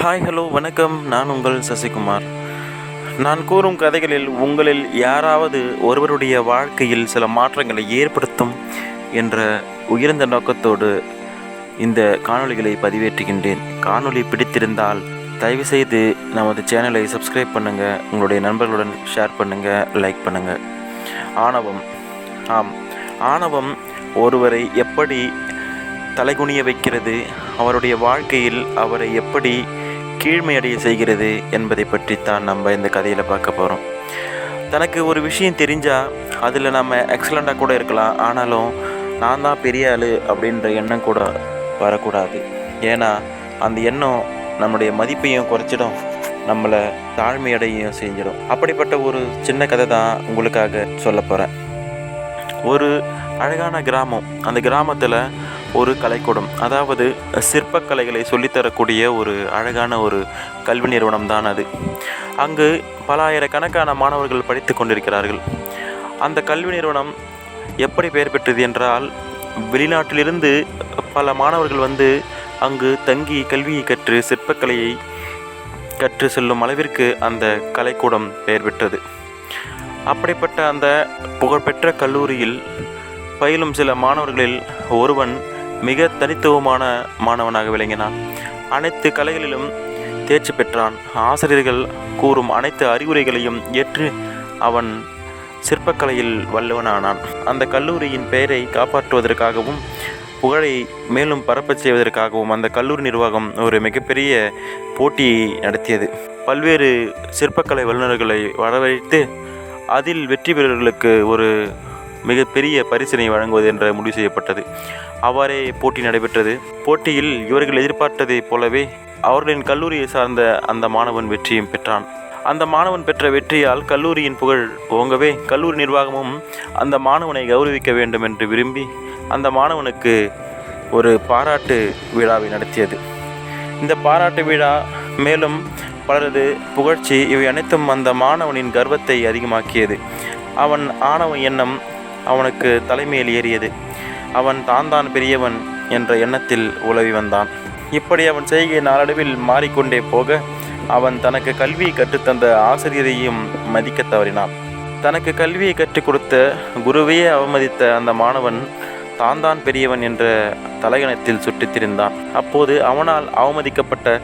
Hi hello வணக்கம். நான் உங்கள் சசிகுமார். நான் கூறும் கதைகளில் உங்களில் யாராவது ஒருவருடைய வாழ்க்கையில் சில மாற்றங்களை ஏற்படுத்தும் என்ற உயர்ந்த நோக்கத்தோடு இந்த காணொளிகளை பதிவேற்றுகின்றேன். காணொளி பிடித்திருந்தால் தயவுசெய்து நமது சேனலை சப்ஸ்கிரைப் பண்ணுங்கள், உங்களுடைய நண்பர்களுடன் ஷேர் பண்ணுங்கள், லைக் பண்ணுங்கள். ஆணவம் ஒருவரை எப்படி தலைகுனிய வைக்கிறது, அவருடைய வாழ்க்கையில் அவரை எப்படி கீழ்மையடைய செய்கிறது என்பதை பற்றித்தான் நம்ம இந்த கதையில் பார்க்க போகிறோம். தனக்கு ஒரு விஷயம் தெரிஞ்சால் அதில் நம்ம எக்ஸலண்ட்டாக கூட இருக்கலாம், ஆனாலும் நான் தான் பெரிய ஆள் அப்படின்ற எண்ணம் கூட வரக்கூடாது. ஏன்னா அந்த எண்ணம் நம்முடைய மதிப்பையும் குறைச்சிடும், நம்மளை தாழ்மையடையும் செஞ்சிடும். அப்படிப்பட்ட ஒரு சின்ன கதை தான் உங்களுக்காக சொல்ல போகிறேன். ஒரு அழகான கிராமம். அந்த கிராமத்தில் ஒரு கலைக்கூடம், அதாவது சிற்பக்கலைகளை சொல்லித்தரக்கூடிய ஒரு அழகான ஒரு கல்வி நிறுவனம் தான் அது. அங்கு பல ஆயிரக்கணக்கான மாணவர்கள் படித்து கொண்டிருக்கிறார்கள். அந்த கல்வி நிறுவனம் எப்படி பெயர் பெற்றது என்றால், வெளிநாட்டிலிருந்து பல மாணவர்கள் வந்து அங்கு தங்கி கல்வியை கற்று சிற்பக்கலையை கற்று செல்லும் அளவிற்கு அந்த கலைக்கூடம் பெயர் பெற்றது. அப்படிப்பட்ட அந்த புகழ்பெற்ற கல்லூரியில் பயிலும் சில மாணவர்களில் ஒருவன் மிக தனித்துவமான மாணவனாக விளங்கினான். அனைத்து கலைகளிலும் தேர்ச்சி பெற்றான். ஆசிரியர்கள் கூறும் அனைத்து அறிவுரைகளையும் ஏற்று அவன் சிற்பக்கலையில் வல்லவனானான். அந்த கல்லூரியின் பெயரை காப்பாற்றுவதற்காகவும் புகழை மேலும் பரப்பச் செய்வதற்காகவும் அந்த கல்லூரி நிர்வாகம் ஒரு மிகப்பெரிய போட்டியை நடத்தியது. பல்வேறு சிற்பக்கலை வல்லுநர்களை வரவழைத்து அதில் வெற்றி பெறுவர்களுக்கு ஒரு மிகப்பெரிய பரிசினை வழங்குவது என்ற முடிவு செய்யப்பட்டது. அவ்வாறே போட்டி நடைபெற்றது. போட்டியில் இவர்கள் எதிர்பார்த்ததைப் போலவே அவர்களின் கல்லூரியை சார்ந்த அந்த மாணவன் வெற்றியும் பெற்றான். அந்த மாணவன் பெற்ற வெற்றியால் கல்லூரியின் புகழ் ஓங்கவே கல்லூரி நிர்வாகமும் அந்த மாணவனை கௌரவிக்க வேண்டும் என்று விரும்பி அந்த மாணவனுக்கு ஒரு பாராட்டு விழாவை நடத்தியது. இந்த பாராட்டு விழா மேலும் பலரது புகழ்ச்சி இவை அனைத்தும் அந்த மாணவனின் கர்வத்தை அதிகமாக்கியது. அவன் ஆணவ எண்ணம் அவனுக்கு தலைமையில் ஏறியது. அவன் தான் பெரியவன் என்ற எண்ணத்தில் உலவி வந்தான். இப்படி அவன் செய்கை நாளடைவில் மாறிக்கொண்டே போக அவன் தனக்கு கல்வியை கற்றுத்தந்த ஆசிரியரையும் மதிக்க தவறினான். தனக்கு கல்வியை கற்றுக் கொடுத்த குருவையே அவமதித்த அந்த மாணவன் தான் பெரியவன் என்ற தலைகணத்தில் சுற்றித் திரிந்தான். அப்போது அவனால் அவமதிக்கப்பட்ட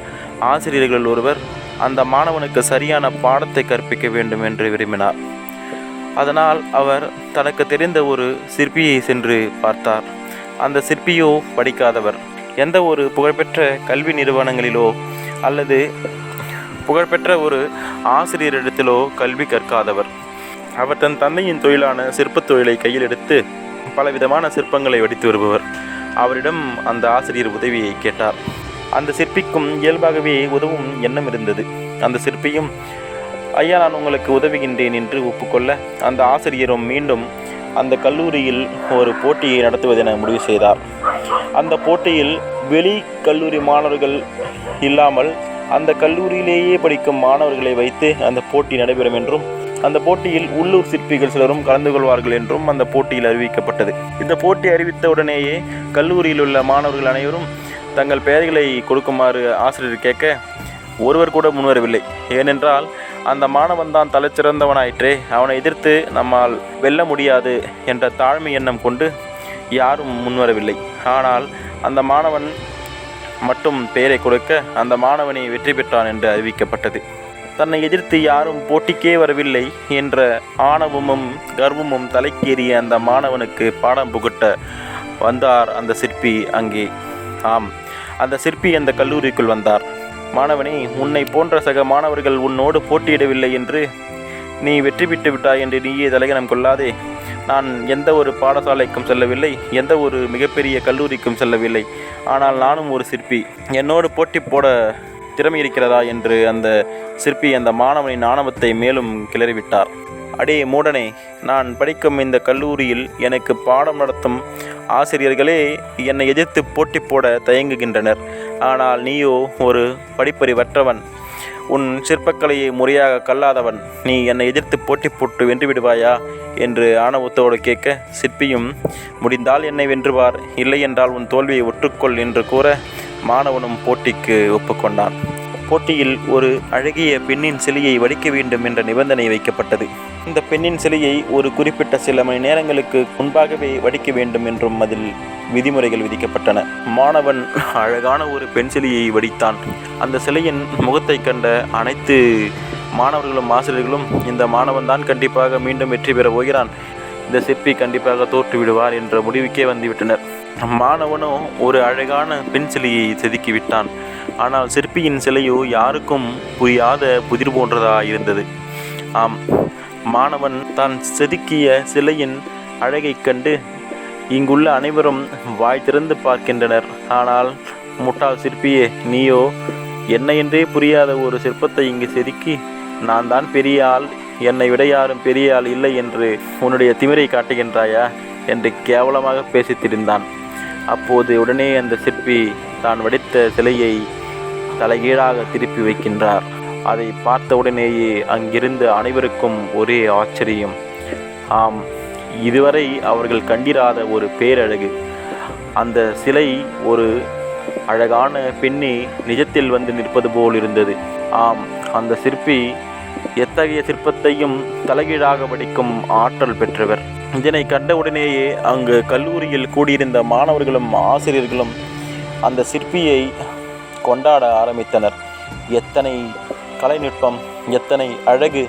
ஆசிரியர்கள் ஒருவர் அந்த மாணவனுக்கு சரியான பாடத்தை கற்பிக்க வேண்டும் என்று விரும்பினார். அதனால் அவர் தனக்கு தெரிந்த ஒரு சிற்பியை சென்று பார்த்தார். அந்த சிற்பியோ படிக்காதவர். எந்த ஒரு புகழ்பெற்ற கல்வி நிறுவனங்களிலோ அல்லது புகழ்பெற்ற ஒரு ஆசிரியரிடத்திலோ கல்வி கற்காதவர். அவர் தன் தந்தையின் தொழிலான சிற்பத் தொழிலை கையில் எடுத்து பலவிதமான சிற்பங்களை வடித்து வருபவர். அவரிடம் அந்த ஆசிரியர் உதவியை கேட்டார். அந்த சிற்பிக்கும் இயல்பாகவே உதவும் எண்ணம் இருந்தது. அந்த சிற்பியும் ஐயா, நான் உங்களுக்கு உதவுகின்றேன் என்று ஒப்புக்கொள்ள அந்த ஆசிரியரும் மீண்டும் அந்த கல்லூரியில் ஒரு போட்டியை நடத்துவதென முடிவு செய்தார். அந்த போட்டியில் வெளி கல்லூரி மாணவர்கள் இல்லாமல் அந்த கல்லூரியிலேயே படிக்கும் மாணவர்களை வைத்து அந்த போட்டி நடைபெறும் என்றும், அந்த போட்டியில் உள்ளூர் சிற்பிகள் சிலரும் கலந்து கொள்வார்கள் என்றும் அந்த போட்டியில் அறிவிக்கப்பட்டது. இந்த போட்டி அறிவித்த உடனேயே கல்லூரியில் உள்ள மாணவர்கள் அனைவரும் தங்கள் பெயர்களை கொடுக்குமாறு ஆசிரியர் கேட்க ஒருவர் கூட முன்வரவில்லை. ஏனென்றால் அந்த மாணவன் தான் தலைச்சிறந்தவனாயிற்றே, அவனை எதிர்த்து நம்மால் வெல்ல முடியாது என்ற தாழ்மை எண்ணம் கொண்டு யாரும் முன்வரவில்லை. ஆனால் அந்த மாணவன் மட்டும் பெயரை கொடுக்க அந்த மாணவனை வெற்றி பெற்றான் என்று அறிவிக்கப்பட்டது. தன்னை எதிர்த்து யாரும் போட்டிக்கே வரவில்லை என்ற ஆணவமும் கர்வமும் தலைக்கேறிய அந்த மாணவனுக்கு பாடம் புகட்ட வந்தார் அந்த சிற்பி அங்கே. அந்த சிற்பி அந்த கல்லூரிக்குள் வந்தார். மாணவனே, உன்னை போன்ற சக மாணவர்கள் உன்னோடு போட்டியிடவில்லை என்று நீ வெற்றி பெற்று விட்டாய் என்று நீயே தலைகணம் கொள்ளாதே. நான் எந்த ஒரு பாடசாலைக்கும் செல்லவில்லை, எந்த ஒரு மிகப்பெரிய கல்லூரிக்கும் செல்லவில்லை. ஆனால் நானும் ஒரு சிற்பி. என்னோடு போட்டி போட திறமை இருக்கிறதா என்று அந்த சிற்பி அந்த மாணவனின் ஆணவத்தை மேலும் கிளறிவிட்டார். அடே மூடனே, நான் படிக்கும் இந்த கல்லூரியில் எனக்கு பாடம் நடத்தும் ஆசிரியர்களே என்னை எதிர்த்து போட்டி போட தயங்குகின்றனர். ஆனால் நீயோ ஒரு படிப்பறிவற்றவன், உன் சிற்பக்கலையை முறையாக கல்லாதவன். நீ என்னை எதிர்த்து போட்டி போட்டு வென்று விடுவாயா என்று ஆணவத்தோடு கேட்க, சிற்பியும் முடிந்தால் என்னை வென்றுவார், இல்லை என்றால் உன் தோல்வியை ஒற்றுக்கொள் என்று கூற மாணவனும் போட்டிக்கு ஒப்புக்கொண்டான். போட்டியில் ஒரு அழகிய பெண்ணின் சிலையை வடிக்க வேண்டும் என்ற நிபந்தனை வைக்கப்பட்டது. இந்த பெண்ணின் சிலையை ஒரு குறிப்பிட்ட சில மணி நேரங்களுக்கு முன்பாகவே வடிக்க வேண்டும் என்றும் அதில் விதிமுறைகள் விதிக்கப்பட்டன. மாணவன் அழகான ஒரு பெண் சிலையை வடித்தான். அந்த சிலையின் முகத்தை கண்ட அனைத்து மாணவர்களும் ஆசிரியர்களும் இந்த மாணவன் தான் கண்டிப்பாக மீண்டும் வெற்றி பெற போகிறான், இந்த சிற்பி கண்டிப்பாக தோற்று விடுவார் என்ற முடிவுக்கே வந்துவிட்டனர். மாணவனோ ஒரு அழகான பெண் சிலையை செதுக்கிவிட்டான். ஆனால் சிற்பியின் சிலையோ யாருக்கும் புரியாத புதிர் போன்றதாக இருந்தது. ஆம், மாணவன் தான் செதுக்கிய சிலையின் அழகைக் கண்டு இங்குள்ள அனைவரும் வாய் திறந்து பார்க்கின்றனர். ஆனால் முட்டாள் சிற்பியே, நீயோ என்ன என்றே புரியாத ஒரு சிற்பத்தை இங்கு செதுக்கி நான் தான் பெரிய ஆள், என்னை விட யாரும் பெரிய ஆள் இல்லை என்று உன்னுடைய திமிரை காட்டுகின்றாயா என்று கேவலமாக பேசித் திரிந்தான். அப்போது உடனே அந்த சிற்பி தான் வடித்த சிலையை தலைகீழாக திருப்பி வைக்கின்றார். அதை பார்த்தவுடனேயே அங்கிருந்த அனைவருக்கும் ஒரே ஆச்சரியம். ஆம், இதுவரை அவர்கள் கண்டிராத ஒரு பேரழகு. அந்த சிலை ஒரு அழகான பெண்ணே நிஜத்தில் வந்து நிற்பது போல் இருந்தது. ஆம், அந்த சிற்பி எத்தகைய சிற்பத்தையும் தலைகீழாக வடிக்கும் ஆற்றல் பெற்றவர். இதனை கண்டவுடனேயே அங்கு கல்லூரியில் கூடியிருந்த மாணவர்களும் ஆசிரியர்களும் அந்த சிற்பியை கொண்டாட ஆரம்பித்தனர். எத்தனை கலைநுட்பம், எத்தனை அழகு!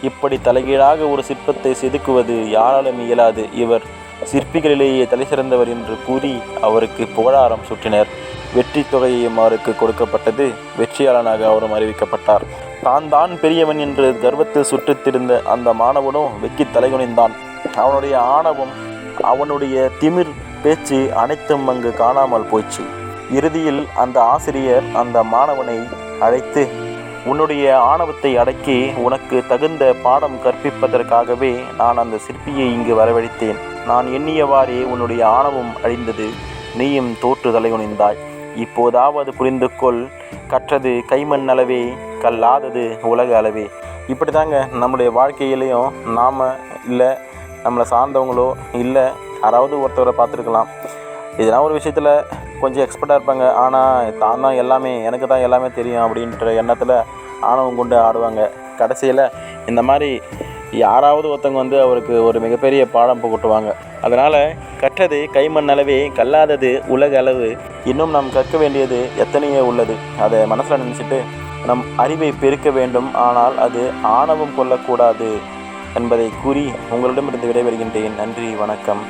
இப்படி தலைகீழாக ஒரு சிற்பத்தை செதுக்குவது யாராலும் இயலாது. இவர் சிற்பிகளிலேயே தலை சிறந்தவர் என்று கூறி அவருக்கு புகழாரம் சூட்டினர். வெற்றி தொகையையும் அவருக்கு கொடுக்கப்பட்டது. வெற்றியாளனாக அவரும் அறிவிக்கப்பட்டார். தான் பெரியவன் என்று கர்வத்தில் சுற்றித்திருந்த அந்த மாணவனோ வெக்கி தலைகுனிந்தான். அவனுடைய ஆணவம், அவனுடைய திமிர் பேச்சு அனைத்தும் அங்கு காணாமல் போச்சு. இறுதியில் அந்த ஆசிரியர் அந்த மாணவனை அழைத்து, உன்னுடைய ஆணவத்தை அடக்கி உனக்கு தகுந்த பாடம் கற்பிப்பதற்காகவே நான் அந்த சிற்பியை இங்கு வரவழைத்தேன். நான் எண்ணியவாறே உன்னுடைய ஆணவம் அழிந்தது, நீயும் தோற்று தலைகுனிந்தாய். இப்போதாவது புரிந்து கொள், கற்றது கைமண் அளவே, கல்லாதது உலக அளவே. இப்படி தாங்க நம்முடைய வாழ்க்கையிலையும் நாம் இல்லை நம்மளை சார்ந்தவங்களோ இல்லை யாராவது ஒருத்தவரை பார்த்துருக்கலாம். இதெல்லாம் ஒரு விஷயத்தில் கொஞ்சம் எக்ஸ்பர்ட்டாக இருப்பாங்க. ஆனால் தான் தான் எல்லாமே, எனக்கு தான் எல்லாமே தெரியும் அப்படின்ற எண்ணத்தில் ஆணவம் கொண்டு ஆடுவாங்க. கடைசியில் இந்த மாதிரி யாராவது ஒருத்தவங்க வந்து அவருக்கு ஒரு மிகப்பெரிய பாடம் புகட்டுவாங்க. அதனால் கற்றது கைமண் அளவே, கல்லாதது உலக அளவு. இன்னும் நாம் கற்க வேண்டியது எத்தனையோ உள்ளது. அதை மனசில் நினச்சிட்டு நம் அறிவை பெருக்க வேண்டும். ஆனால் அது ஆணவம் கொள்ளக்கூடாது என்பதை கூறி உங்களிடமிருந்து விடைபெறுகின்றேன். நன்றி, வணக்கம்.